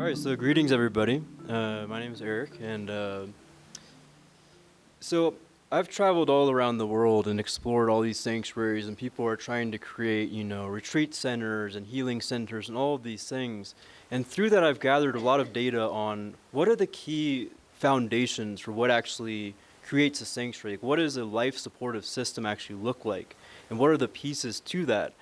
All right, so greetings, everybody. My name is Eric, and so I've traveled all around the world and explored all these sanctuaries, and people are trying to create, retreat centers and healing centers and all of these things. And through that, I've gathered a lot of data on what are the key foundations for what actually creates a sanctuary. Like, what does a life supportive system actually look like? And what are the pieces to that?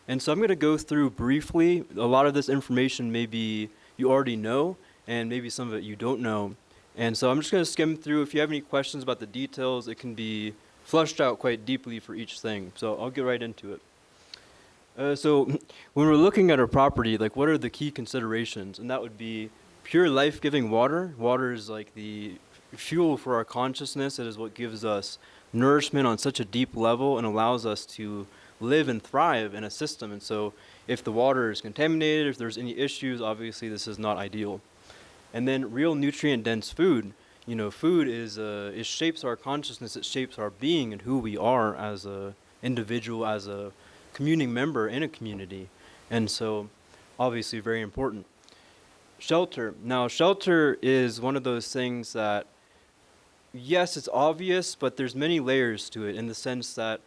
And so I'm going to go through briefly. A lot of this information maybe you already know, and maybe some of it you don't know. And so I'm just going to skim through. If you have any questions about the details, it can be flushed out quite deeply for each thing. So I'll get right into it. So when we're looking at our property, like what are the key considerations? And that would be pure life-giving water. Water is like the fuel for our consciousness. It is what gives us nourishment on such a deep level and allows us to live and thrive in a system. And so if the water is contaminated, if there's any issues, obviously this is not ideal. And then real nutrient-dense food. Food it shapes our consciousness, it shapes our being and who we are as a individual, as a communing member in a community. And so, obviously, very important. Shelter. Now, shelter is one of those things that, yes, it's obvious, but there's many layers to it in the sense that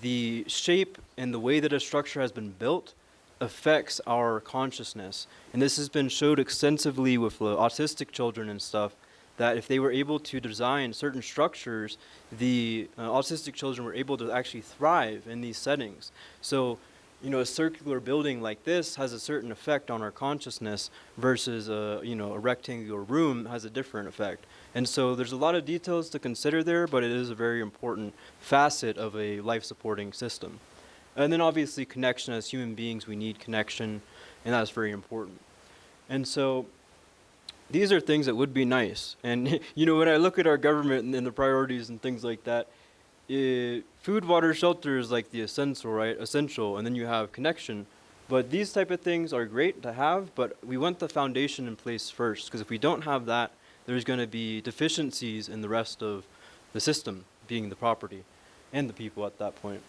the shape and the way that a structure has been built affects our consciousness. And this has been showed extensively with autistic children and stuff, that if they were able to design certain structures, the autistic children were able to actually thrive in these settings. So, a circular building like this has a certain effect on our consciousness versus a rectangular room has a different effect. And so there's a lot of details to consider there, but it is a very important facet of a life-supporting system. And then obviously connection. As human beings, we need connection, and that's very important. And so these are things that would be nice. And when I look at our government and the priorities and things like that, food, water, shelter is like the essential, right? Essential, and then you have connection. But these type of things are great to have, but we want the foundation in place first, because if we don't have that, there's going to be deficiencies in the rest of the system, being the property and the people at that point.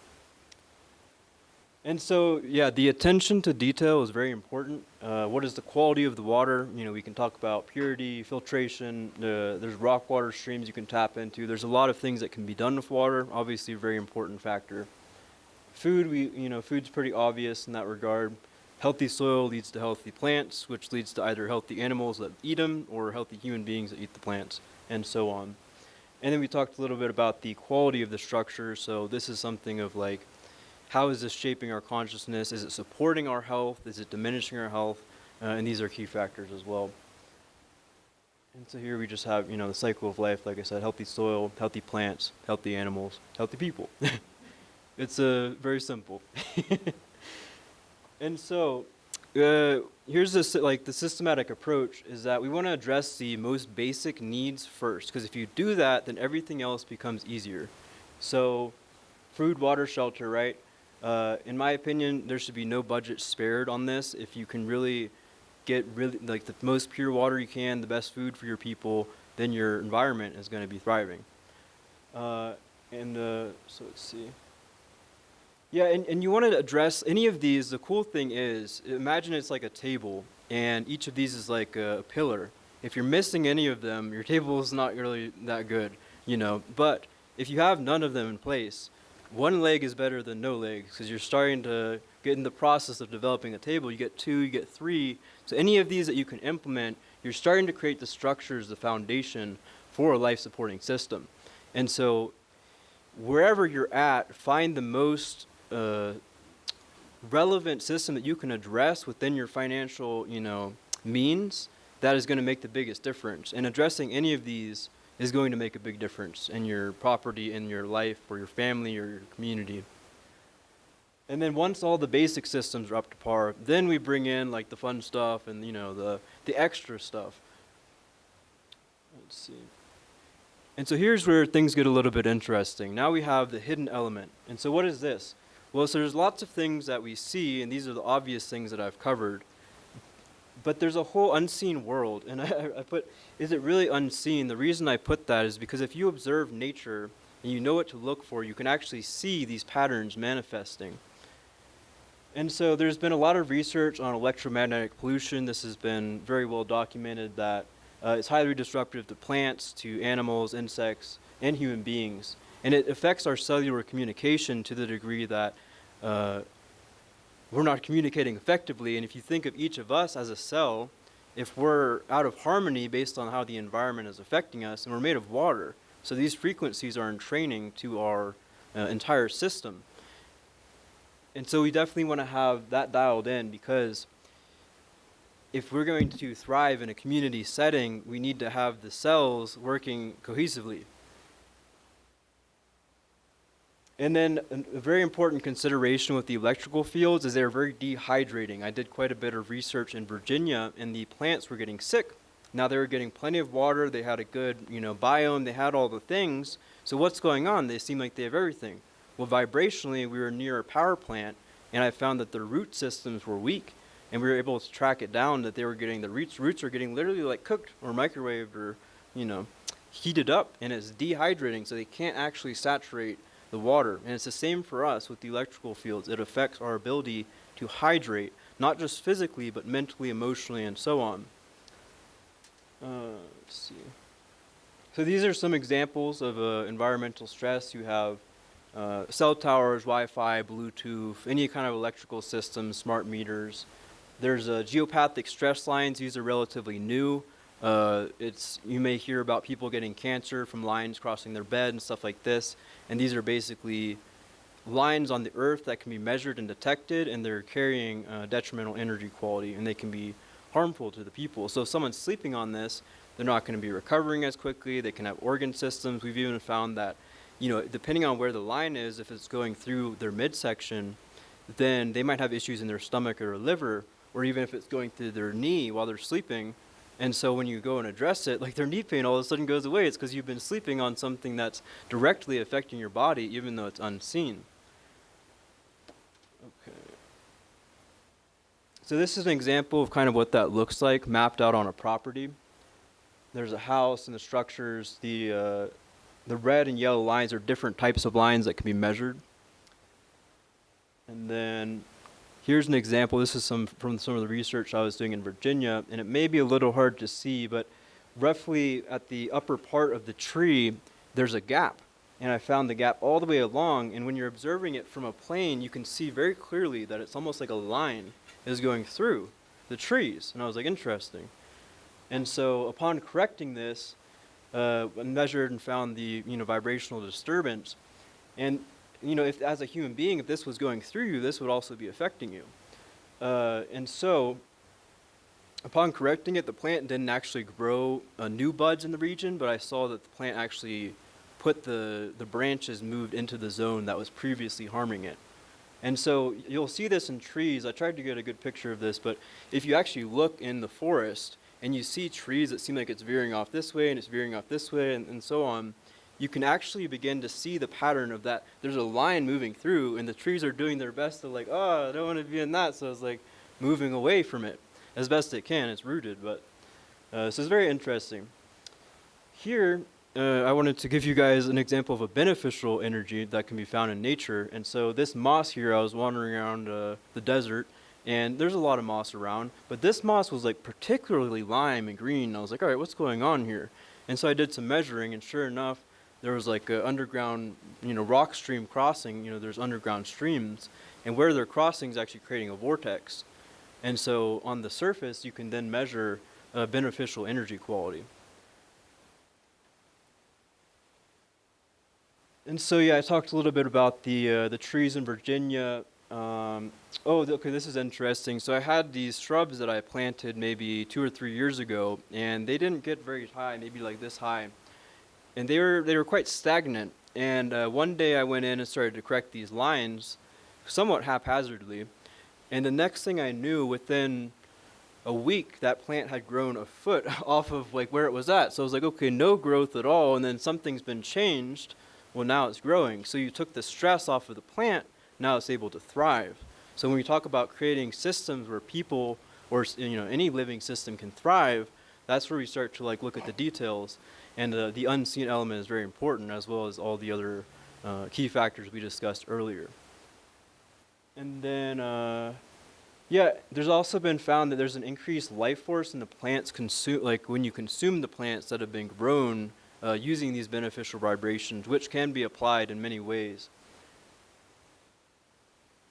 And so, yeah, the attention to detail is very important. What is the quality of the water? We can talk about purity, filtration. There's rock water streams you can tap into. There's a lot of things that can be done with water. Obviously, a very important factor. Food, food's pretty obvious in that regard. Healthy soil leads to healthy plants, which leads to either healthy animals that eat them or healthy human beings that eat the plants, and so on. And then we talked a little bit about the quality of the structure. So this is something of like, how is this shaping our consciousness? Is it supporting our health? Is it diminishing our health? And these are key factors as well. And so here we just have, the cycle of life, like I said, healthy soil, healthy plants, healthy animals, healthy people. It's very simple. And so here's this, the systematic approach is that we want to address the most basic needs first, because if you do that, then everything else becomes easier. So food, water, shelter, right? In my opinion, there should be no budget spared on this. If you can really get the most pure water you can, the best food for your people, then your environment is going to be thriving. So let's see. Yeah, and you want to address any of these. The cool thing is, imagine it's like a table, and each of these is like a pillar. If you're missing any of them, your table is not really that good, But if you have none of them in place, one leg is better than no legs, because you're starting to get in the process of developing a table. You get 2, you get 3. So any of these that you can implement, you're starting to create the structures, the foundation for a life-supporting system. And so wherever you're at, find the most relevant system that you can address within your financial, means that is going to make the biggest difference. And addressing any of these is going to make a big difference in your property, in your life, or your family, or your community. And then once all the basic systems are up to par, then we bring in like the fun stuff and the extra stuff. Let's see. And so here's where things get a little bit interesting. Now we have the hidden element. And so what is this? Well, so there's lots of things that we see, and these are the obvious things that I've covered. But there's a whole unseen world, and I put, is it really unseen? The reason I put that is because if you observe nature and you know what to look for, you can actually see these patterns manifesting. And so there's been a lot of research on electromagnetic pollution. This has been very well documented that it's highly disruptive to plants, to animals, insects, and human beings. And it affects our cellular communication to the degree that uh, we're not communicating effectively. And if you think of each of us as a cell, if we're out of harmony based on how the environment is affecting us, and we're made of water, so these frequencies are entraining to our entire system. And so we definitely want to have that dialed in, because if we're going to thrive in a community setting, we need to have the cells working cohesively. And then a very important consideration with the electrical fields is they're very dehydrating. I did quite a bit of research in Virginia, and the plants were getting sick. Now they were getting plenty of water, they had a good, biome, they had all the things. So what's going on? They seem like they have everything. Well, vibrationally, we were near a power plant, and I found that their root systems were weak, and we were able to track it down that they were getting, the roots are getting literally like cooked or microwaved or, heated up, and it's dehydrating, so they can't actually saturate the water. And it's the same for us with the electrical fields. It affects our ability to hydrate, not just physically, but mentally, emotionally, and so on. Let's see. So these are some examples of environmental stress. You have cell towers, Wi-Fi, Bluetooth, any kind of electrical system, smart meters. There's geopathic stress lines. These are relatively new. You may hear about people getting cancer from lines crossing their bed and stuff like this. And these are basically lines on the earth that can be measured and detected, and they're carrying detrimental energy quality, and they can be harmful to the people. So if someone's sleeping on this, they're not going to be recovering as quickly. They can have organ systems. We've even found that, depending on where the line is, if it's going through their midsection, then they might have issues in their stomach or liver, or even if it's going through their knee while they're sleeping. And so when you go and address it, like their knee pain all of a sudden goes away. It's because you've been sleeping on something that's directly affecting your body, even though it's unseen. Okay. So this is an example of kind of what that looks like mapped out on a property. There's a house and the structures. The red and yellow lines are different types of lines that can be measured. And then here's an example. This is from some of the research I was doing in Virginia, and it may be a little hard to see, but roughly at the upper part of the tree, there's a gap. And I found the gap all the way along, and when you're observing it from a plane, you can see very clearly that it's almost like a line is going through the trees. And I was like, interesting. And so upon correcting this, I measured and found the vibrational disturbance. And if as a human being, if this was going through you, this would also be affecting you. And so upon correcting it, the plant didn't actually grow new buds in the region, but I saw that the plant actually put the branches moved into the zone that was previously harming it. And so you'll see this in trees. I tried to get a good picture of this, but if you actually look in the forest and you see trees that seem like it's veering off this way and it's veering off this way and so on, you can actually begin to see the pattern of that. There's a line moving through, and the trees are doing their best to like, oh, I don't want to be in that, so it's like moving away from it as best it can. It's rooted, but so it's very interesting. Here, I wanted to give you guys an example of a beneficial energy that can be found in nature. And so this moss here, I was wandering around the desert, and there's a lot of moss around, but this moss was like particularly lime and green. I was like, all right, what's going on here? And so I did some measuring, and sure enough, there was like an underground, rock stream crossing. There's underground streams, and where they're crossing is actually creating a vortex. And so on the surface, you can then measure beneficial energy quality. And so I talked a little bit about the trees in Virginia. Okay, this is interesting. So I had these shrubs that I planted maybe 2 or 3 years ago, and they didn't get very high, maybe like this high. And they were quite stagnant. And one day I went in and started to correct these lines somewhat haphazardly. And the next thing I knew, within a week, that plant had grown a foot off of like where it was at. So I was like, okay, no growth at all. And then something's been changed. Well, now it's growing. So you took the stress off of the plant. Now it's able to thrive. So when we talk about creating systems where people or any living system can thrive, that's where we start to like look at the details. And the unseen element is very important, as well as all the other key factors we discussed earlier. And then, yeah, there's also been found that there's an increased life force in the plants consume, like when you consume the plants that have been grown using these beneficial vibrations, which can be applied in many ways.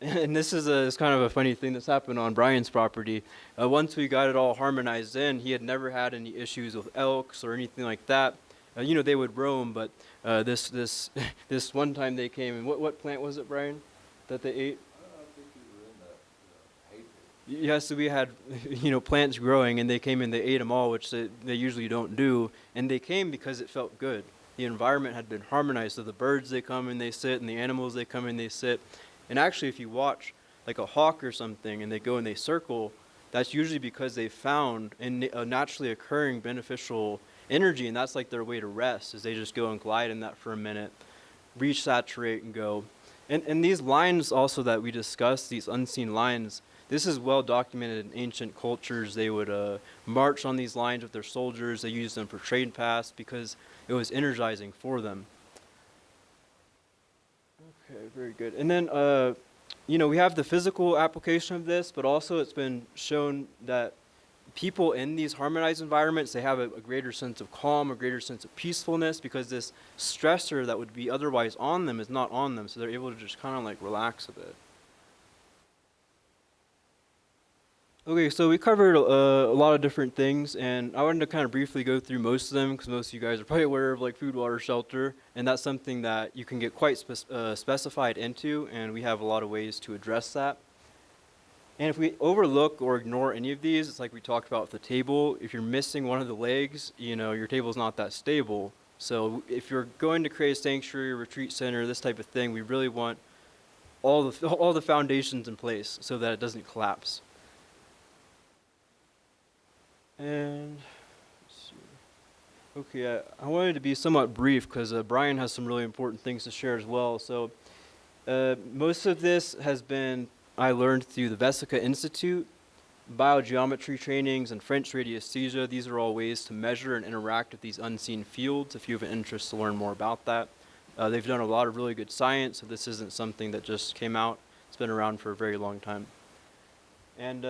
And this is it's kind of a funny thing that's happened on Brian's property. Once we got it all harmonized in, he had never had any issues with elks or anything like that. They would roam, but this this one time they came, and what plant was it, Brian, that they ate? I think you were in that hay field. Yeah, so we had, plants growing, and they came and they ate them all, which they usually don't do. And they came because it felt good. The environment had been harmonized. So the birds, they come and they sit, and the animals, they come and they sit. And actually, if you watch like a hawk or something, and they go and they circle, that's usually because they found a naturally occurring beneficial energy, and that's like their way to rest, is they just go and glide in that for a minute, resaturate and go. And these lines also that we discussed, these unseen lines, this is well documented in ancient cultures. They would march on these lines with their soldiers. They used them for trade paths because it was energizing for them. Okay, very good. And then, we have the physical application of this, but also it's been shown that people in these harmonized environments, they have a greater sense of calm, a greater sense of peacefulness, because this stressor that would be otherwise on them is not on them, so they're able to just kind of like relax a bit. Okay, so we covered a lot of different things, and I wanted to kind of briefly go through most of them, because most of you guys are probably aware of like food, water, shelter, and that's something that you can get quite specified into, and we have a lot of ways to address that. And if we overlook or ignore any of these, it's like we talked about with the table. If you're missing one of the legs, your table's not that stable. So if you're going to create a sanctuary, retreat center, this type of thing, we really want all the foundations in place so that it doesn't collapse. And let's see. Okay, I wanted to be somewhat brief because Brian has some really important things to share as well. So most of this has been I learned through the Vesica Institute, biogeometry trainings, and French radiesthesia. These are all ways to measure and interact with these unseen fields if you have an interest to learn more about that. They've done a lot of really good science, so this isn't something that just came out. It's been around for a very long time. And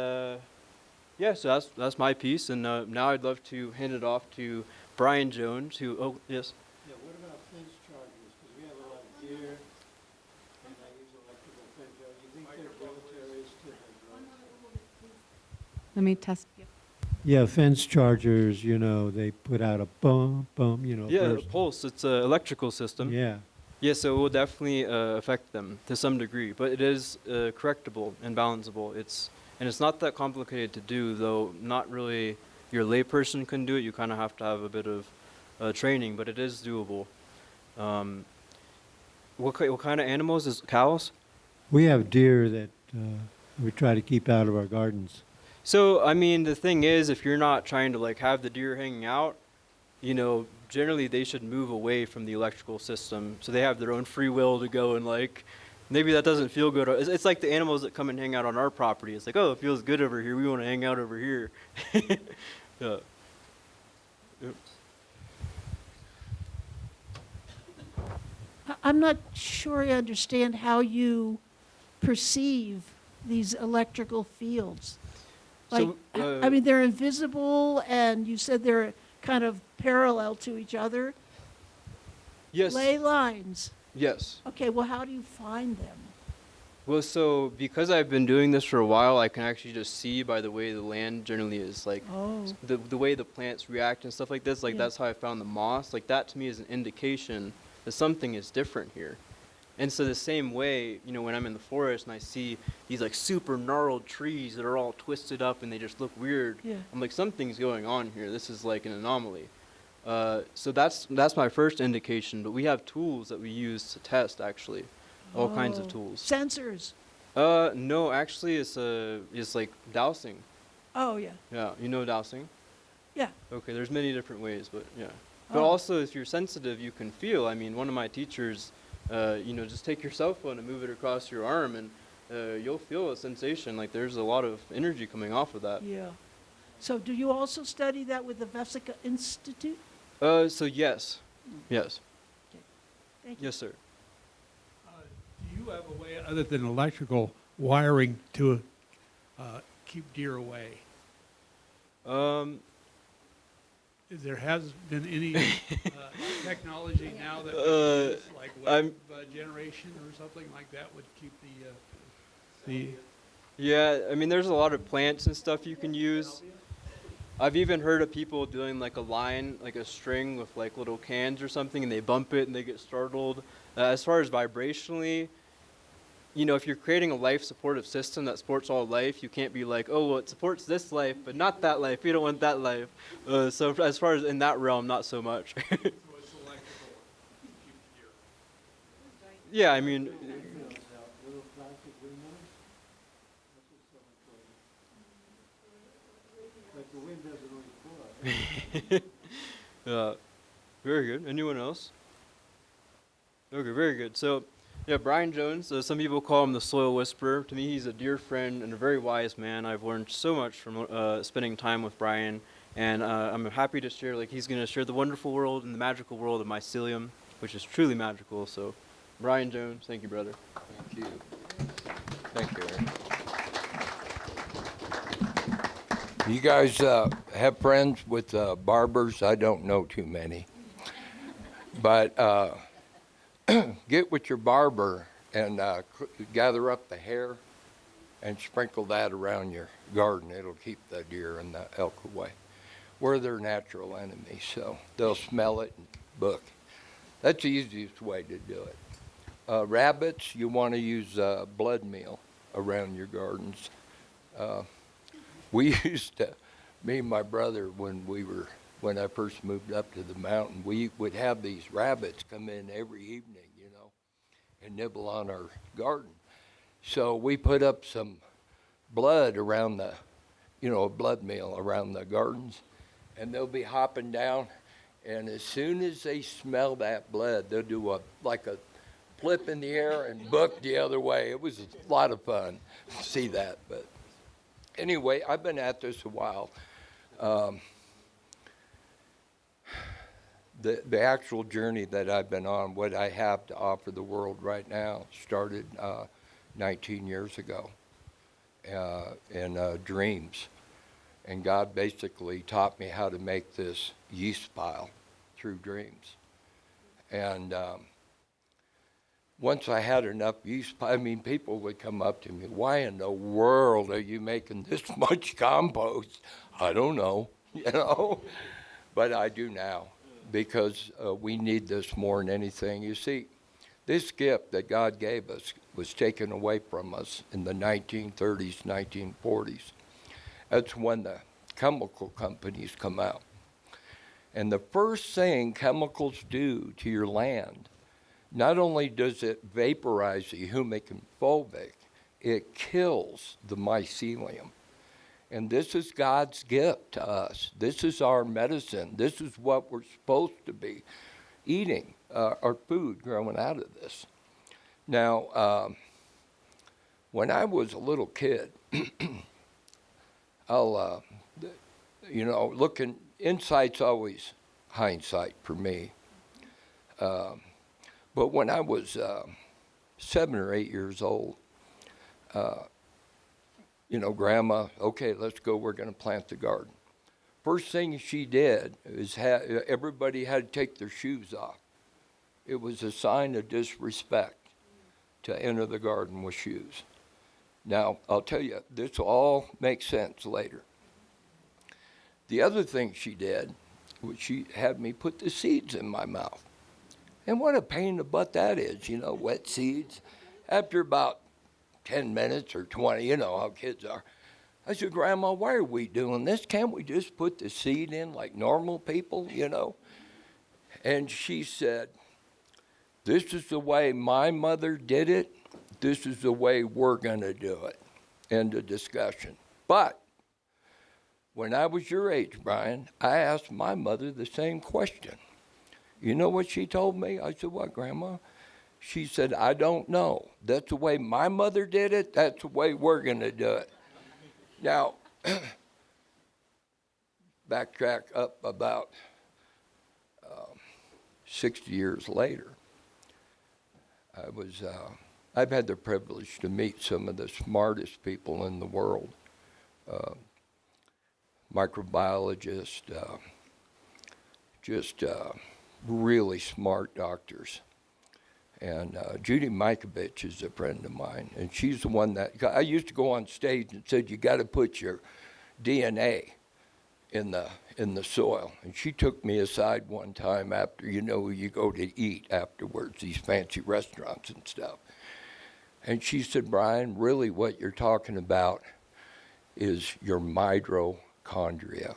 yeah, so that's my piece, and now I'd love to hand it off to Brian Jones, who, oh, yes? Yeah, what about fence chargers? Because we have a lot of deer, and I use electrical fence chargers. You think they're deleterious to the Let me test. Yep. Yeah, fence chargers, they put out a bum, Yeah, burst. pulse, it's an electrical system. Yeah. Yeah, so it will definitely affect them to some degree, but it is correctable and balanceable. And it's not that complicated to do, though not really your layperson can do it. You kind of have to have a bit of training, but it is doable. What kind of animals is cows? We have deer that we try to keep out of our gardens. So, I mean, the thing is, if you're not trying to like have the deer hanging out, generally they should move away from the electrical system, so they have their own free will to go and like, maybe that doesn't feel good. It's like the animals that come and hang out on our property. It's like, oh, it feels good over here. We want to hang out over here. Yeah. Yep. I'm not sure I understand how you perceive these electrical fields. Like, So, I mean, they're invisible, and you said they're kind of parallel to each other. Yes. Ley lines. Yes. Okay, well, how do you find them? Well, so because I've been doing this for a while, I can actually just see by the way the land generally is, like Oh, the way the plants react and stuff like this. Like Yeah. that's how I found the moss. Like that to me is an indication that something is different here. And so the same way, when I'm in the forest and I see these like super gnarled trees that are all twisted up and they just look weird, yeah. I'm like, something's going on here. This is like an anomaly. So that's my first indication. But we have tools that we use to test actually, all kinds of Oh, tools. Sensors. No, actually, it's like dowsing. Oh, yeah. Yeah, you know dowsing? Yeah. Okay, there's many different ways, but yeah. But Oh. also, if you're sensitive, you can feel. I mean, one of my teachers, just take your cell phone and move it across your arm, and you'll feel a sensation. Like there's a lot of energy coming off of that. Yeah. So do you also study that with the Vesica Institute? So yes, yes, Thank you. yes, sir. Do you have a way, other than electrical, wiring to keep deer away? There has been any technology now that we can use, like I'm- wave generation or something like that would keep the Yeah, I mean, there's a lot of plants and stuff you can use. I've even heard of people doing like a line, like a string with like little cans or something, and they bump it and they get startled. As far as vibrationally, you know, if you're creating a life supportive system that supports all life, you can't be like, oh, well, it supports this life, but not that life. We don't want that life. So as far as in that realm, not so much. so it's electrical to keep the deer. Yeah, I mean, Windmills out, little plastic windmills. That's what someone told me. But the wind doesn't always blow. very good. Anyone else? Okay, very good. So, yeah, Brian Jones. Some people call him the soil whisperer. To me, he's a dear friend and a very wise man. I've learned so much from spending time with Brian, and I'm happy to share. Like, he's going to share the wonderful world and the magical world of mycelium, which is truly magical. So, Brian Jones, thank you, brother. Thank you. Thank you, Aaron. You guys have friends with barbers? I don't know too many. But get with your barber and gather up the hair and sprinkle that around your garden. It'll keep the deer and the elk away. We're their natural enemies, so they'll smell it and book. That's the easiest way to do it. Rabbits, you want to use blood meal around your gardens. We used to, me and my brother, when I first moved up to the mountain, we would have these rabbits come in every evening, you know, and nibble on our garden. So we put up some blood around the, you know, blood meal around the gardens, and they'll be hopping down, and as soon as they smell that blood, they'll do a flip in the air and book the other way. It was a lot of fun to see that, but anyway, I've been at this a while. The actual journey that I've been on, what I have to offer the world right now, started 19 years ago in dreams. And God basically taught me how to make this yeast pile through dreams. And once I had enough yeast, I mean, people would come up to me, why in the world are you making this much compost? I don't know, you know, but I do now because we need this more than anything. You see, this gift that God gave us was taken away from us in the 1930s, 1940s. That's when the chemical companies come out. And the first thing chemicals do to your land, not only does it vaporize the humic and fulvic, it kills the mycelium. And this is God's gift to us. This is our medicine. This is what we're supposed to be eating, our food growing out of this. Now, when I was a little kid, looking, insight's always hindsight for me. But when I was 7 or 8 years old, Grandma, okay, let's go, we're going to plant the garden. First thing she did is everybody had to take their shoes off. It was a sign of disrespect to enter the garden with shoes. Now, I'll tell you, this all makes sense later. The other thing she did was she had me put the seeds in my mouth. And what a pain in the butt that is, wet seeds. After about 10 minutes or 20, you know how kids are. I said, Grandma, why are we doing this? Can't we just put the seed in like normal people, And she said, this is the way my mother did it. This is the way we're going to do it. End of discussion. But when I was your age, Brian, I asked my mother the same question. You know what she told me? I said, what, Grandma? She said, I don't know. That's the way my mother did it. That's the way we're going to do it. Now, backtrack up about 60 years later. I was I've had the privilege to meet some of the smartest people in the world, microbiologists, just really smart doctors. And Judy Mikovits is a friend of mine, and she's the one that I used to go on stage and said, "You got to put your DNA in the soil." And she took me aside one time after, you go to eat afterwards, these fancy restaurants and stuff. And she said, "Brian, really what you're talking about is your mitochondria.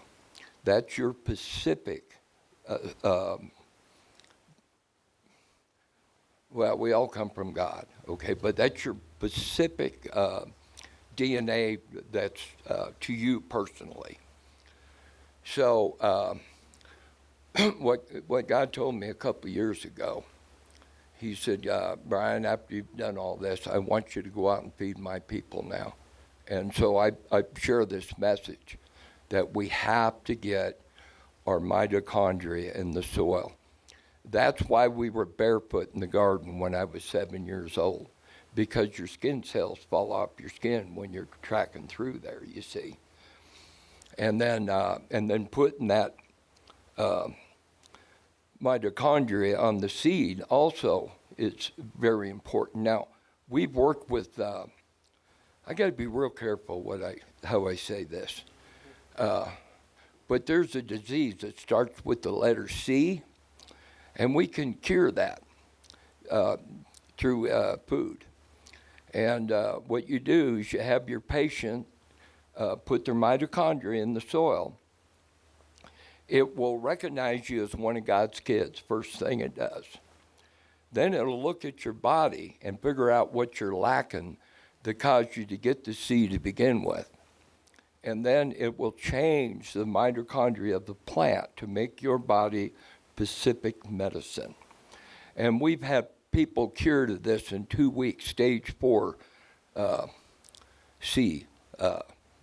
That's your specific, well, we all come from God, okay, but that's your specific DNA that's to you personally." So what God told me a couple years ago, he said, "Brian, after you've done all this, I want you to go out and feed my people now." And so I share this message that we have to get our mitochondria in the soil. That's why we were barefoot in the garden when I was 7 years old, because your skin cells fall off your skin when you're tracking through there, you see. And then putting that mitochondria on the seed also is very important. Now, we've worked with, I got to be real careful how I say this, but there's a disease that starts with the letter C, and we can cure that through food. And what you do is you have your patient put their mitochondria in the soil. It will recognize you as one of God's kids, first thing it does. Then it'll look at your body and figure out what you're lacking that caused you to get the seed to begin with. And then it will change the mitochondria of the plant to make your body specific medicine. And we've had people cured of this in 2 weeks, stage 4 C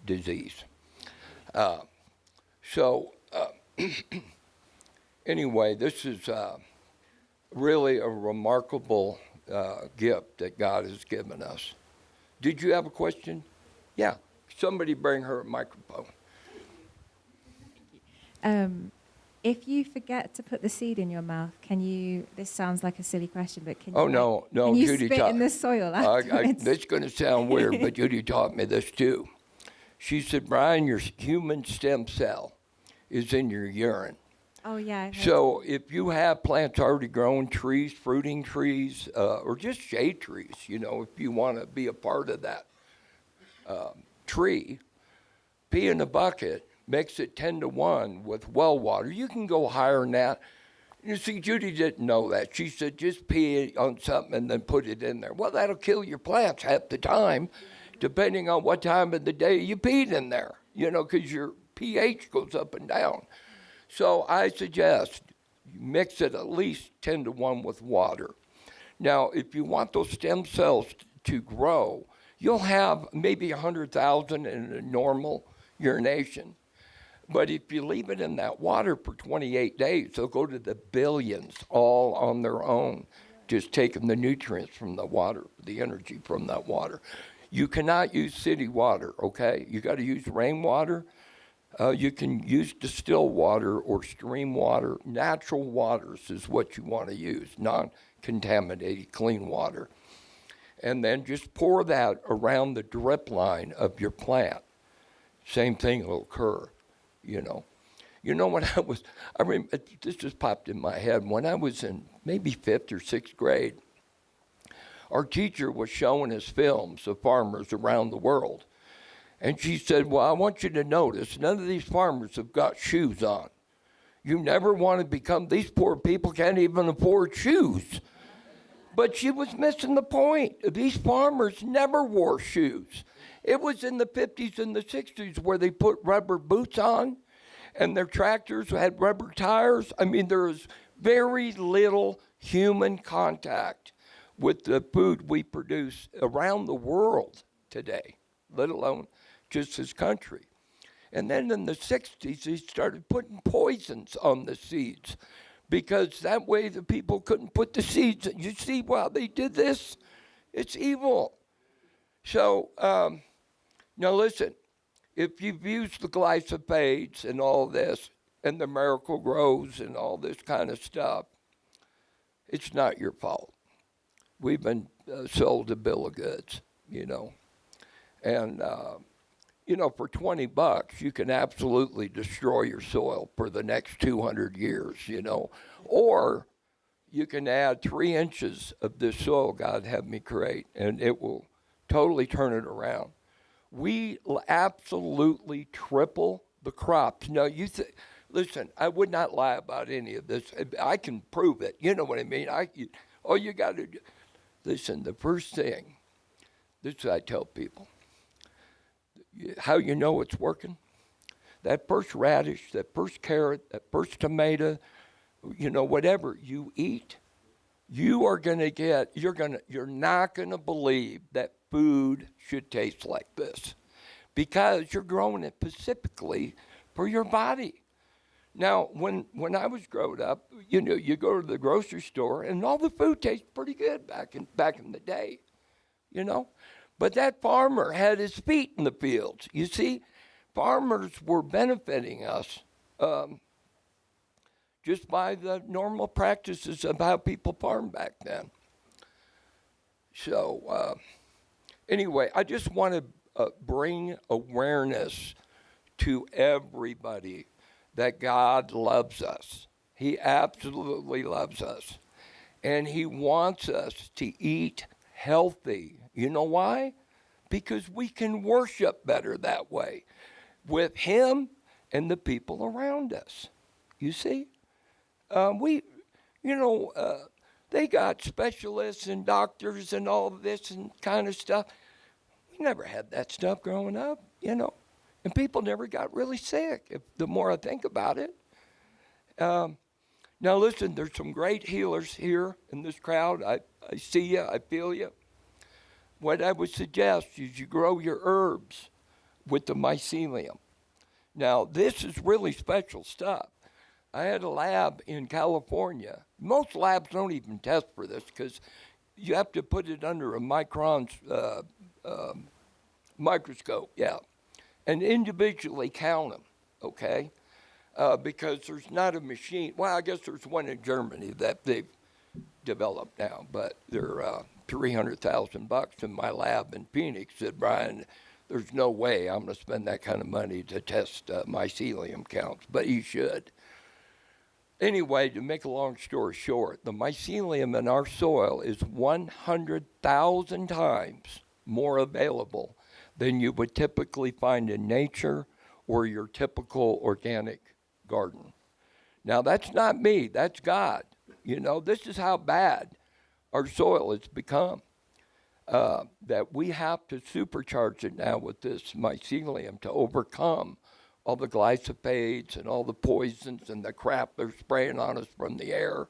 disease. Anyway, this is really a remarkable gift that God has given us. Did you have a question? Yeah. Somebody bring her a microphone. If you forget to put the seed in your mouth, can you, this sounds like a silly question, but can Oh, you, no, can you Judy spit in the soil afterwards? this is going to sound weird, but Judy taught me this too. She said, "Brian, your human stem cell is in your urine." Oh, yeah. I've heard So if you have plants already growing, trees, fruiting trees, or just shade trees, if you want to be a part of that tree, pee in a bucket, mix it 10-to-1 with well water. You can go higher than that. You see, Judy didn't know that. She said, just pee on something and then put it in there. Well, that'll kill your plants half the time, depending on what time of the day you peed in there, because your pH goes up and down. So I suggest you mix it at least 10-to-1 with water. Now, if you want those stem cells to grow, you'll have maybe 100,000 in a normal urination. But if you leave it in that water for 28 days, they'll go to the billions all on their own, just taking the nutrients from the water, the energy from that water. You cannot use city water, okay? You got to use rainwater. You can use distilled water or stream water. Natural waters is what you want to use, non-contaminated, clean water. And then just pour that around the drip line of your plant. Same thing will occur, when this just popped in my head. When I was in maybe 5th or 6th grade, our teacher was showing us films of farmers around the world. And she said, "Well, I want you to notice none of these farmers have got shoes on. You never want to become, these poor people can't even afford shoes." But she was missing the point. These farmers never wore shoes. It was in the 50s and the 60s where they put rubber boots on, and their tractors had rubber tires. I mean, there was very little human contact with the food we produce around the world today, let alone just this country. And then in the 60s, they started putting poisons on the seeds, because that way the people couldn't put the seeds. You see why they did this? It's evil. So, now listen, if you've used the glyphosate and all this, and the Miracle Grows and all this kind of stuff, it's not your fault. We've been sold a bill of goods, you know. And, you know, for $20, you can absolutely destroy your soil for the next 200 years, you know. Or you can add 3 inches of this soil God had me create, and it will totally turn it around. We absolutely triple the crops. Now, listen, I would not lie about any of this. I can prove it. You know what I mean? All you got to do. Listen, the first thing, this is what I tell people. How you know it's working? That first radish, that first carrot, that first tomato, you know, whatever you eat, you are going to get, you're not going to believe that food should taste like this because you're growing it specifically for your body. Now, when I was growing up, you know, you go to the grocery store and all the food tastes pretty good back in the day, you know. But that farmer had his feet in the fields. You see, farmers were benefiting us just by the normal practices of how people farmed back then. So, anyway, I just want to bring awareness to everybody that God loves us. He absolutely loves us. And He wants us to eat healthy. You know why? Because we can worship better that way with Him and the people around us. You see? They got specialists and doctors and all of this and kind of stuff. We never had that stuff growing up, you know. And people never got really sick, the more I think about it. Now, listen, there's some great healers here in this crowd. I see you. I feel you. What I would suggest is you grow your herbs with the mycelium. Now, this is really special stuff. I had a lab in California. Most labs don't even test for this because you have to put it under a micron's microscope, and individually count them, okay? Because there's not a machine. Well, I guess there's one in Germany that they've developed now, but they're $300,000. And my lab in Phoenix said, Brian, there's no way I'm going to spend that kind of money to test mycelium counts, but you should. Anyway, to make a long story short, the mycelium in our soil is 100,000 times more available than you would typically find in nature or your typical organic garden. Now, that's not me, that's God. You know, this is how bad our soil has become, that we have to supercharge it now with this mycelium to overcome all the glyphosates and all the poisons and the crap they're spraying on us from the air,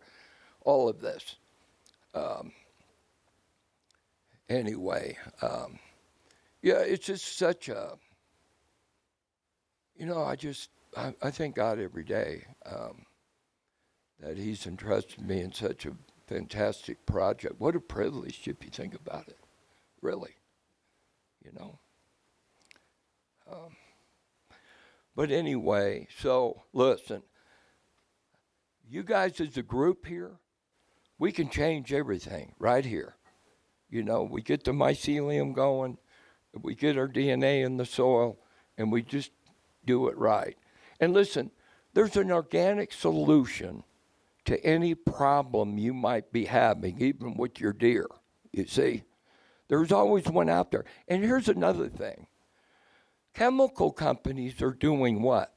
all of this. Anyway, it's just such a, you know, I thank God every day that He's entrusted me in such a fantastic project. What a privilege if you think about it, really, you know. But anyway, so listen, you guys as a group here, we can change everything right here. You know, we get the mycelium going, we get our DNA in the soil, and we just do it right. And listen, there's an organic solution to any problem you might be having, even with your deer, you see. There's always one out there. And here's another thing. Chemical companies are doing what?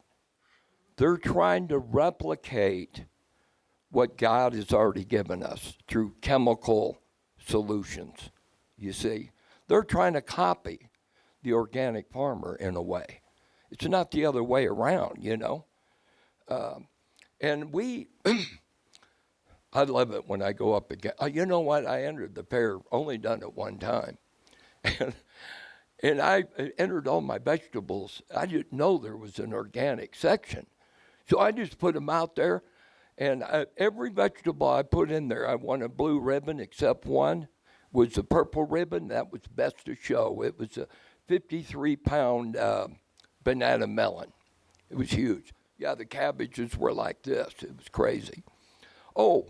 They're trying to replicate what God has already given us through chemical solutions, you see. They're trying to copy the organic farmer in a way. It's not the other way around, you know. And I love it when I go up again. You know what? I entered the fair, only done it one time. And I entered all my vegetables. I didn't know there was an organic section. So I just put them out there. And every vegetable I put in there, I won a blue ribbon except one. was the purple ribbon. That was best of show. It was a 53-pound banana melon. It was huge. Yeah, the cabbages were like this. It was crazy. Oh,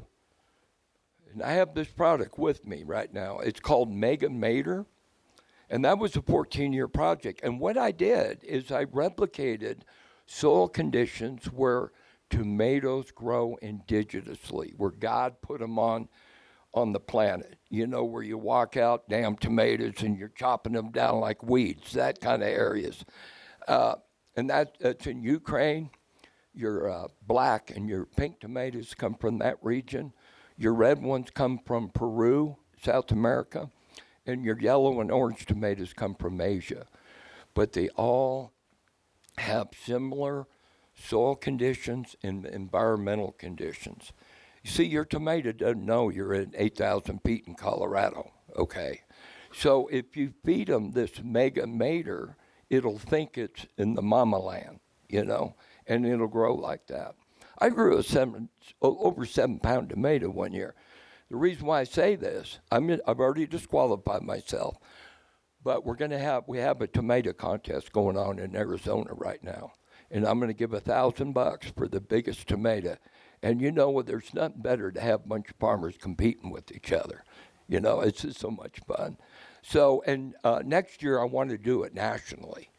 and I have this product with me right now. It's called Mega Mater, and that was a 14-year project. And what I did is I replicated soil conditions where tomatoes grow indigenously, where God put them on the planet. You know, where you walk out, damn tomatoes, and you're chopping them down like weeds, that kind of areas. And that's in Ukraine. Your black and your pink tomatoes come from that region. Your red ones come from Peru, South America. And your yellow and orange tomatoes come from Asia. But they all have similar soil conditions and environmental conditions. You see, your tomato doesn't know you're at 8,000 feet in Colorado, okay? So if you feed them this Mega Mater, it'll think it's in the mama land, you know, and it'll grow like that. I grew over 7-pound tomato one year. The reason why I say this, I've already disqualified myself, but we have a tomato contest going on in Arizona right now, and I'm going to give $1,000 for the biggest tomato. And you know, there's nothing better to have a bunch of farmers competing with each other. You know, it's just so much fun. So, and next year I want to do it nationally.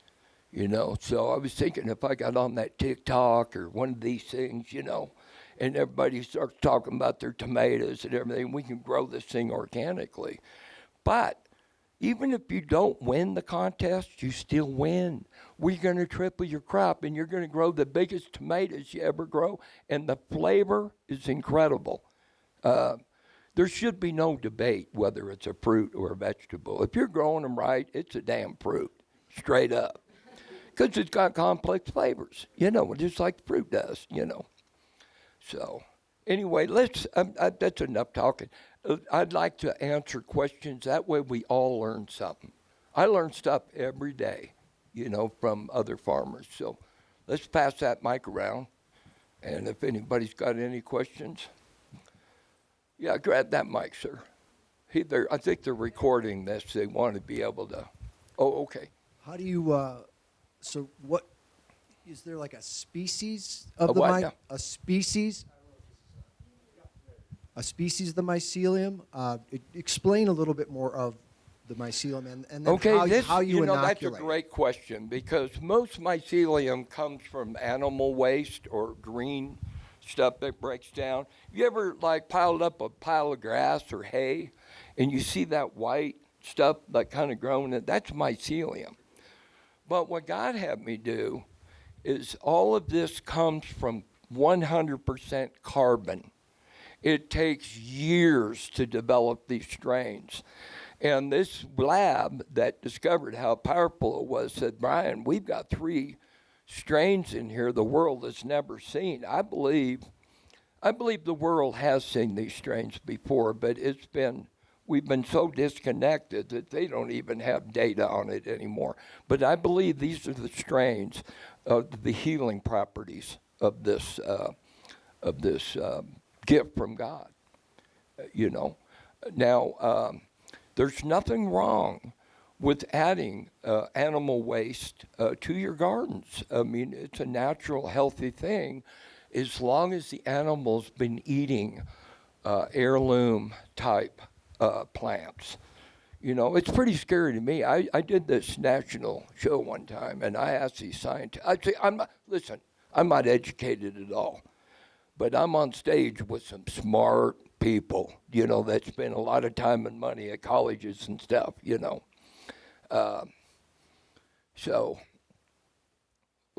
You know, so I was thinking if I got on that TikTok or one of these things, you know, and everybody starts talking about their tomatoes and everything, we can grow this thing organically. But even if you don't win the contest, you still win. We're going to triple your crop, and you're going to grow the biggest tomatoes you ever grow, and the flavor is incredible. There should be no debate whether it's a fruit or a vegetable. If you're growing them right, it's a damn fruit, straight up. Because it's got complex flavors, you know, just like fruit does, you know. So, anyway, that's enough talking. I'd like to answer questions. That way we all learn something. I learn stuff every day, you know, from other farmers. So let's pass that mic around. And if anybody's got any questions, yeah, grab that mic, sir. I think they're recording this. They want to be able to. Oh, okay. How do you, so what, is there like a species of the what now? A species of the mycelium? Explain a little bit more of the mycelium and then Okay, how you inoculate. That's a great question because most mycelium comes from animal waste or green stuff that breaks down. You ever like piled up a pile of grass or hay and you see that white stuff that kind of growing? That's mycelium. But what God had me do is all of this comes from 100% carbon. It takes years to develop these strains. And this lab that discovered how powerful it was said, Brian, we've got 3 strains in here the world has never seen. I believe the world has seen these strains before, but we've been so disconnected that they don't even have data on it anymore. But I believe these are the strains of the healing properties of this gift from God. You know, now there's nothing wrong with adding animal waste to your gardens. I mean, it's a natural, healthy thing, as long as the animal's been eating heirloom type plants. You know, it's pretty scary to me. I did this national show one time, and I asked these scientists. I say, I'm not educated at all, but I'm on stage with some smart people, you know, that spend a lot of time and money at colleges and stuff, you know. So,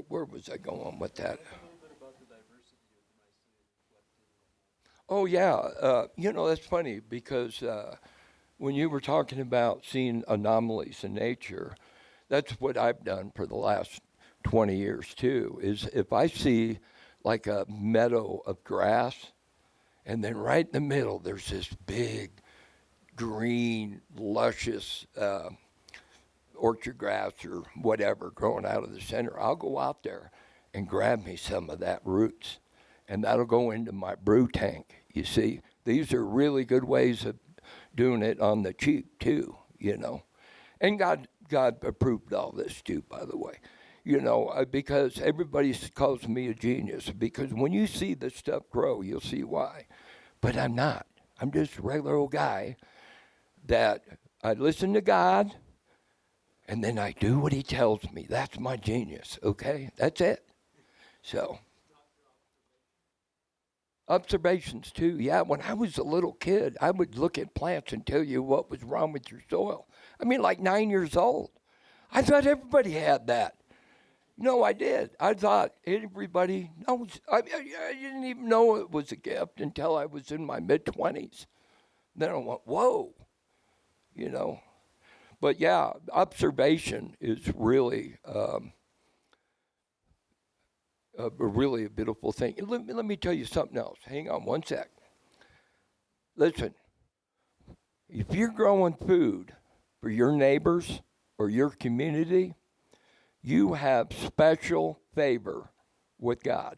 where was I going with that? Oh, yeah. You know, that's funny because when you were talking about seeing anomalies in nature, that's what I've done for the last 20 years, too, is if I see like a meadow of grass, and then right in the middle, there's this big, green, luscious orchard grass or whatever growing out of the center, I'll go out there and grab me some of that roots, and that'll go into my brew tank. You see, these are really good ways of doing it on the cheap too, you know. And God approved all this too, by the way. You know, because everybody calls me a genius. Because when you see this stuff grow, you'll see why. But I'm not. I'm just a regular old guy that I listen to God, and then I do what he tells me. That's my genius, okay? That's it. So, observations too. Yeah, when I was a little kid, I would look at plants and tell you what was wrong with your soil. I mean, like 9 years old. I thought everybody had that. No, I did. I thought everybody knows. I didn't even know it was a gift until I was in my mid-20s. Then I went, whoa, you know. But yeah, observation is really really a beautiful thing. Let me tell you something else. Hang on one sec. Listen, if you're growing food for your neighbors or your community, you have special favor with God.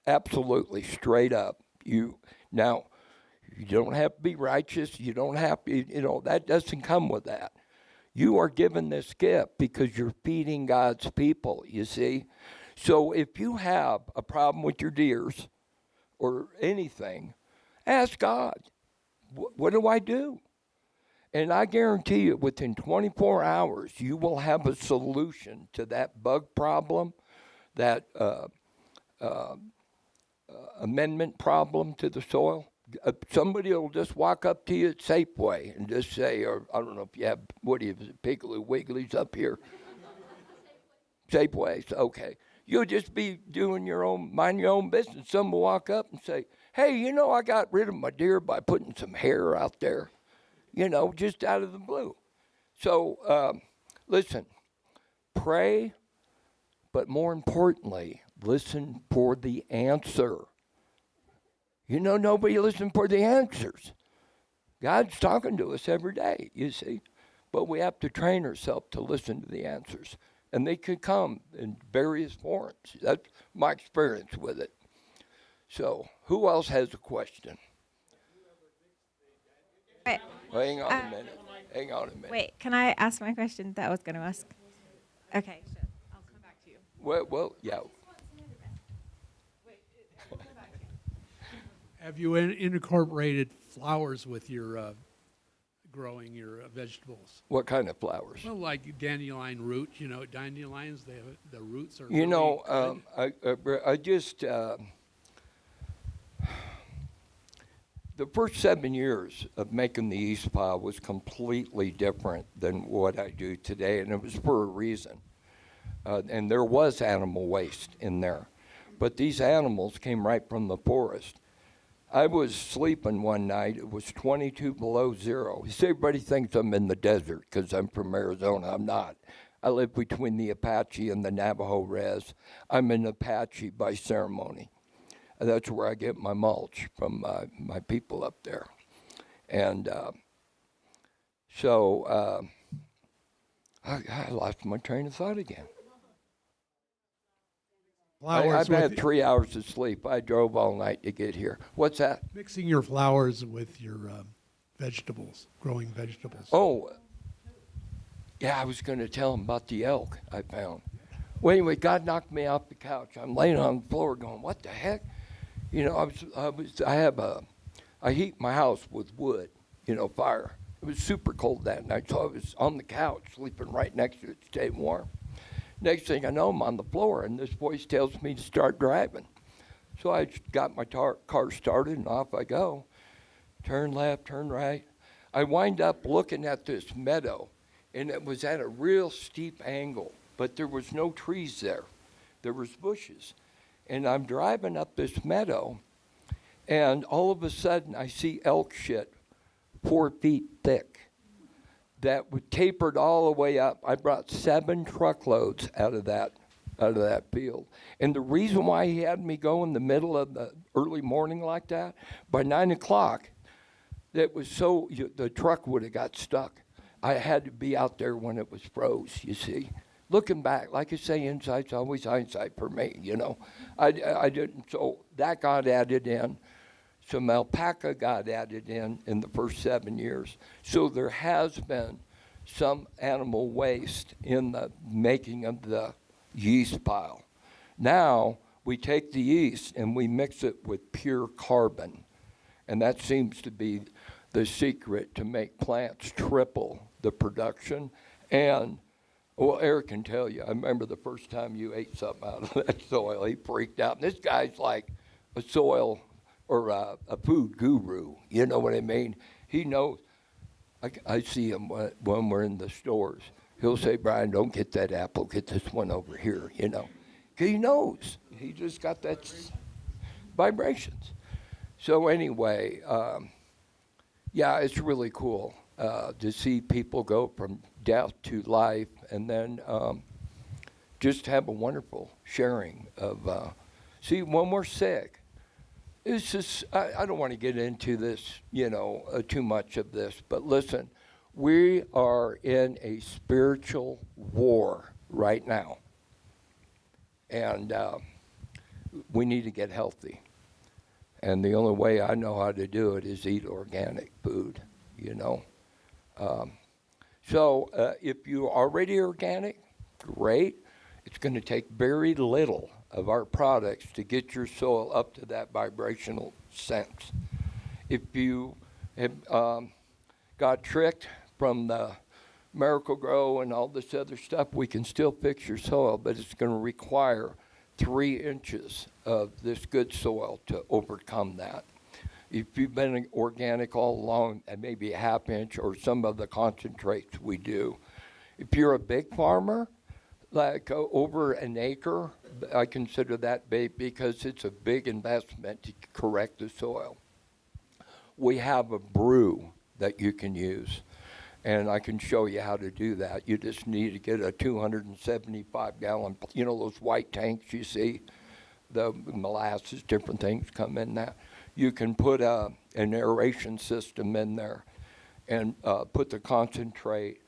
Absolutely, straight up. Now, you don't have to be righteous. You don't have to, you know, that doesn't come with that. You are given this gift because you're feeding God's people, you see. So if you have a problem with your deers or anything, ask God, what do I do? And I guarantee you, within 24 hours, you will have a solution to that bug problem, that amendment problem to the soil. Somebody will just walk up to you at Safeway and just say, or I don't know if you have, what do you, Piggly Wigglies up here? Safeways, okay. You'll just be doing mind your own business. Someone will walk up and say, hey, you know, I got rid of my deer by putting some hair out there. You know, just out of the blue. So, listen, pray, but more importantly, listen for the answer. You know, nobody listens for the answers. God's talking to us every day, you see. But we have to train ourselves to listen to the answers. And they could come in various forms. That's my experience with it. So, who else has a question? Wait, Well, hang on a minute. Hang on a minute. wait, can I ask my question that I was going to ask? Okay, sure. I'll come back to you. Well, yeah. Have you incorporated flowers with your growing your vegetables? What kind of flowers? Well, like dandelion root, you know, dandelions, the roots are You really know, good. I just, the first 7 years of making the East Pile was completely different than what I do today, and it was for a reason. And there was animal waste in there. But these animals came right from the forest. I was sleeping one night. It was 22 below zero. You see, everybody thinks I'm in the desert because I'm from Arizona. I'm not. I live between the Apache and the Navajo Res. I'm an Apache by ceremony. That's where I get my mulch from my people up there. And so I lost my train of thought again. I've had 3 hours of sleep. I drove all night to get here. What's that? Mixing your flowers with your vegetables, growing vegetables. Oh, yeah, I was going to tell him about the elk I found. Well, anyway, God knocked me off the couch. I'm laying on the floor going, what the heck? You know, I heat my house with wood, you know, fire. It was super cold that night, so I was on the couch sleeping right next to it to stay warm. Next thing I know, I'm on the floor, and this voice tells me to start driving. So I got my car started, and off I go. Turn left, turn right. I wind up looking at this meadow, and it was at a real steep angle, but there was no trees there. There was bushes. And I'm driving up this meadow, and all of a sudden I see elk shit 4 feet thick that was tapered all the way up. I brought 7 truckloads out of that field. And the reason why he had me go in the middle of the early morning like that, by 9 o'clock, that was so, the truck would have got stuck. I had to be out there when it was froze, you see. Looking back, like I say, insight's always hindsight for me, you know. I didn't, so that got added in. Some alpaca got added in the first 7 years. So there has been some animal waste in the making of the yeast pile. Now we take the yeast and we mix it with pure carbon. And that seems to be the secret to make plants triple the production. And, well, Eric can tell you, I remember the first time you ate something out of that soil, he freaked out. And this guy's like a soil or a food guru, you know what I mean? He knows. I see him when we're in the stores. He'll say, Brian, don't get that apple, get this one over here, you know. He knows. He just got that vibrations. So anyway, yeah, it's really cool to see people go from death to life and then just have a wonderful sharing of, see, when we're sick, it's just, I don't want to get into this, you know, too much of this, but listen, we are in a spiritual war right now. And we need to get healthy. And the only way I know how to do it is eat organic food, you know. So if you're already organic, great. It's going to take very little of our products to get your soil up to that vibrational sense. If you have got tricked from the Miracle-Gro and all this other stuff, we can still fix your soil, but it's going to require 3 inches of this good soil to overcome that. If you've been organic all along, and maybe a ½ inch or some of the concentrates we do. If you're a big farmer, like over an acre, I consider that big because it's a big investment to correct the soil. We have a brew that you can use, and I can show you how to do that. You just need to get a 275-gallon, you know those white tanks you see, the molasses, different things come in that. You can put an aeration system in there and put the concentrate,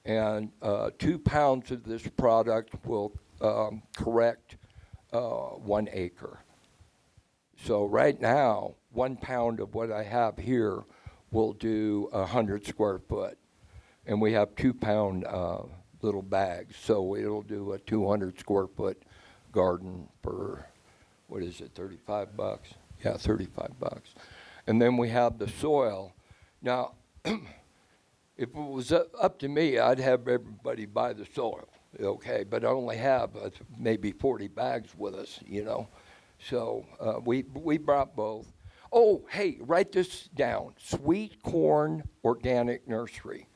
and 2 pounds of this product will correct 1 acre. So right now, 1 pound of what I have here will do 100 square foot. And we have 2 pound little bags. So it'll do a 200 square foot garden for, what is it, 35 bucks? Yeah, 35 bucks. And then we have the soil. Now, if it was up to me, I'd have everybody buy the soil, okay? But I only have maybe 40 bags with us, you know? So we brought both. Oh, hey, write this down. Sweet Corn Organic Nursery.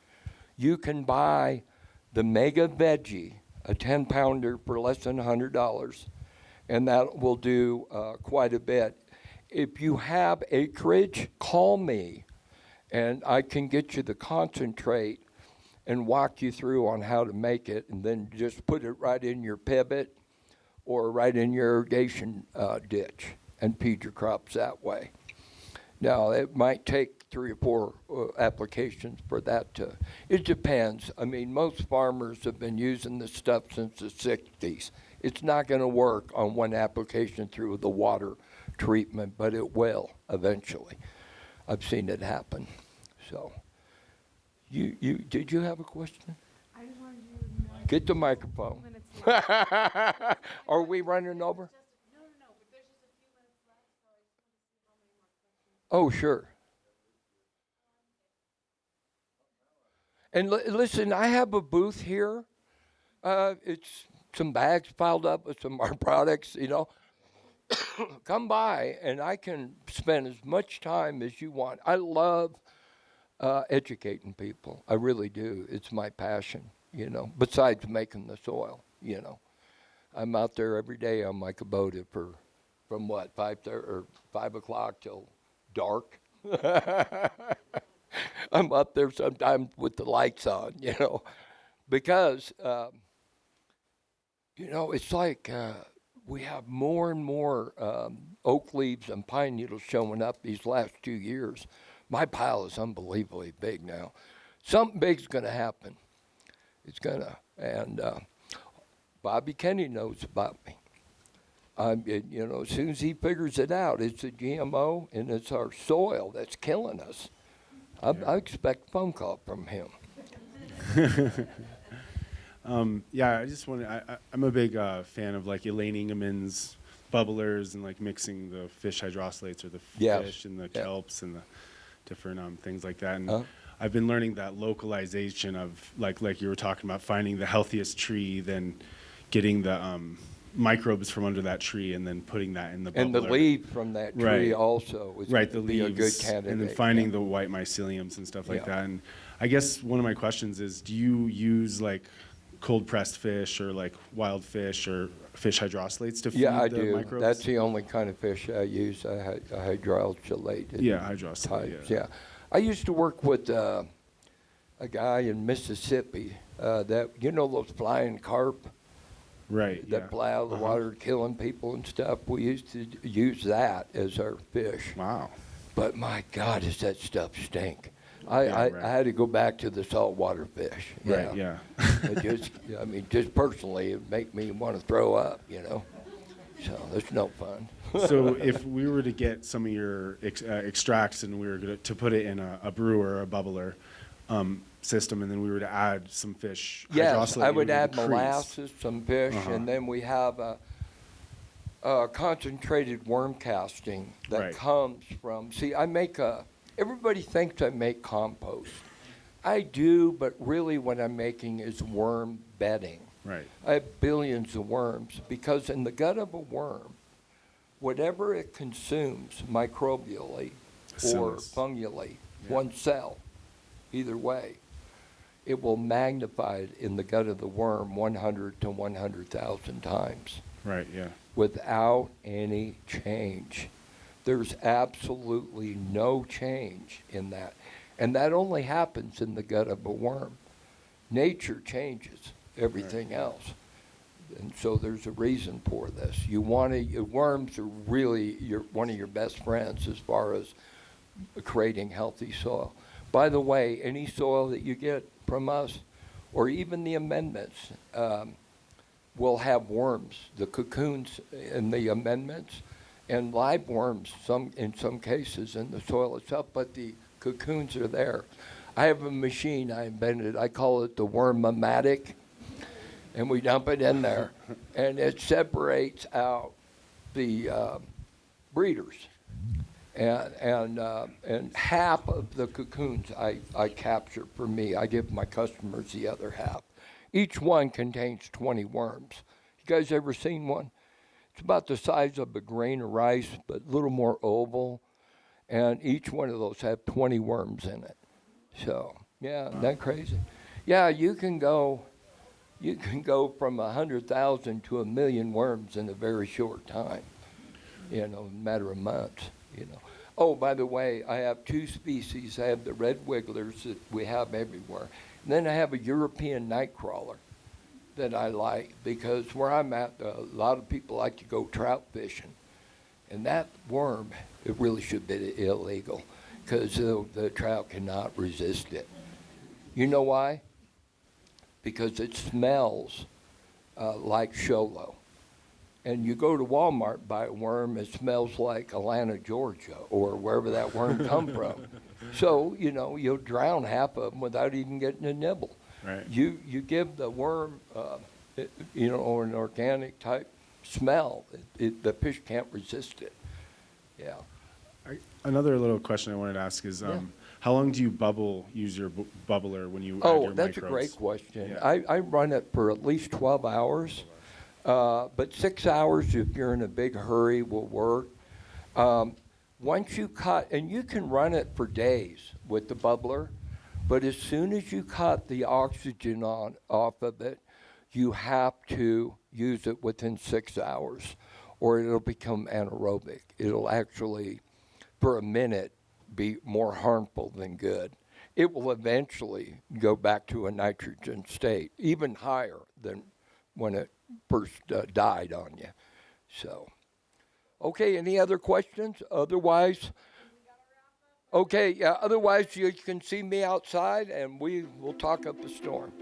You can buy the Mega Veggie, a 10-pounder for less than $100, and that will do quite a bit. If you have acreage, call me, and I can get you the concentrate and walk you through on how to make it, and then just put it right in your pivot or right in your irrigation ditch and feed your crops that way. Now, it might take 3 or 4 applications for that to, it depends. I mean, most farmers have been using this stuff since the 60s. It's not going to work on 1 application through the water treatment, but it will eventually. I've seen it happen. So, did you have a question? I just wanted you to know. Get the microphone. Are we running over? No, but there's just a few minutes left, so I just want to see how many more questions. Oh, sure. And listen, I have a booth here. It's some bags piled up with some of our products, you know. Come by, and I can spend as much time as you want. I love educating people. I really do. It's my passion, you know, besides making the soil, you know. I'm out there every day on my Kubota from what, 5 o'clock till dark. I'm up there sometimes with the lights on, you know, because, you know, it's like we have more and more oak leaves and pine needles showing up these last 2 years. My pile is unbelievably big now. Something big's going to happen. It's going to, and Bobby Kenny knows about me. You know, as soon as he figures it out, it's a GMO and it's our soil that's killing us. I expect a phone call from him. Yeah, I just want to. I'm a big fan of like Elaine Ingeman's bubblers and like mixing the fish hydrosylates or the Yes. fish and the Yeah. kelps and the different things like that. And Uh-huh. I've been learning that localization of like you were talking about finding the healthiest tree, then getting the microbes from under that tree and then putting that in the bubbler. And the leaf from that tree Right. also is Right, the would be a leaves, good candidate. and then finding yeah. the white myceliums and stuff like Yeah. that. And I guess one of my questions is, do you use like cold pressed fish or like wild fish or fish hydrosylates to feed Yeah, I the do. microbes? That's the only kind of fish I use. I hydrolate. Yeah, hydroxylate, types, yeah. yeah. I used to work with a guy in Mississippi that, you know, those flying carp Right. that Yeah. fly out of the water killing people and stuff. We used to use that as our fish. Wow. But my God, does that stuff stink. Yeah, I right. had to go back to the saltwater fish. Right. Yeah. Just personally, it make me want to throw up, you know. So it's no fun. So if we were to get some of your extracts and we were to put it in a brewer or a bubbler system, and then we were to add some fish Yes, hydroxylate, I it would add increase. molasses, some fish, Uh-huh. and then we have a concentrated worm casting that Right. comes from. See, everybody thinks I make compost. I do, but really what I'm making is worm bedding. Right. I have billions of worms because in the gut of a worm, whatever it consumes microbially or Cells. fungally, one cell, either way, it will magnify it in the gut of the worm 100 to 100,000 times Right. Yeah. without any change. There's absolutely no change in that. And that only happens in the gut of a worm. Nature changes everything else. And so there's a reason for this. Worms are really one of your best friends as far as creating healthy soil. By the way, any soil that you get from us, or even the amendments, will have worms, the cocoons in the amendments, and live worms in some cases in the soil itself, but the cocoons are there. I have a machine I invented. I call it the Worm-O-Matic, and we dump it in there, and it separates out the breeders. And half of the cocoons I capture for me. I give my customers the other half. Each one contains 20 worms. You guys ever seen one? It's about the size of a grain of rice, but a little more oval. And each one of those have 20 worms in it. So, yeah, isn't that crazy? Yeah, you can go from 100,000 to 1 million worms in a very short time, in a matter of months, Oh, by the way, I have two species. I have the red wigglers that we have everywhere. And then I have a European nightcrawler that I like because where I'm at, a lot of people like to go trout fishing. And that worm, it really should be illegal because the trout cannot resist it. You know why? Because it smells like Sholo. And you go to Walmart, buy a worm, it smells like Atlanta, Georgia, or wherever that worm come from. So, you'll drown half of them without even getting a nibble. Right. You give the worm, or an organic type smell, the fish can't resist it. Yeah. Another little question I wanted to ask is, Yeah. how long do you use your bubbler when you add Oh, your that's microbes? a great question. Yeah. I run it for at least 12 hours, but 6 hours if you're in a big hurry will work. Once you cut, and you can run it for days with the bubbler, but as soon as you cut the oxygen off of it, you have to use it within 6 hours, or it'll become anaerobic. It'll actually, for a minute, be more harmful than good. It will eventually go back to a nitrogen state, even higher than when it first died on you. So, okay, any other questions? Otherwise, okay, yeah, otherwise you can see me outside and we will talk up a storm.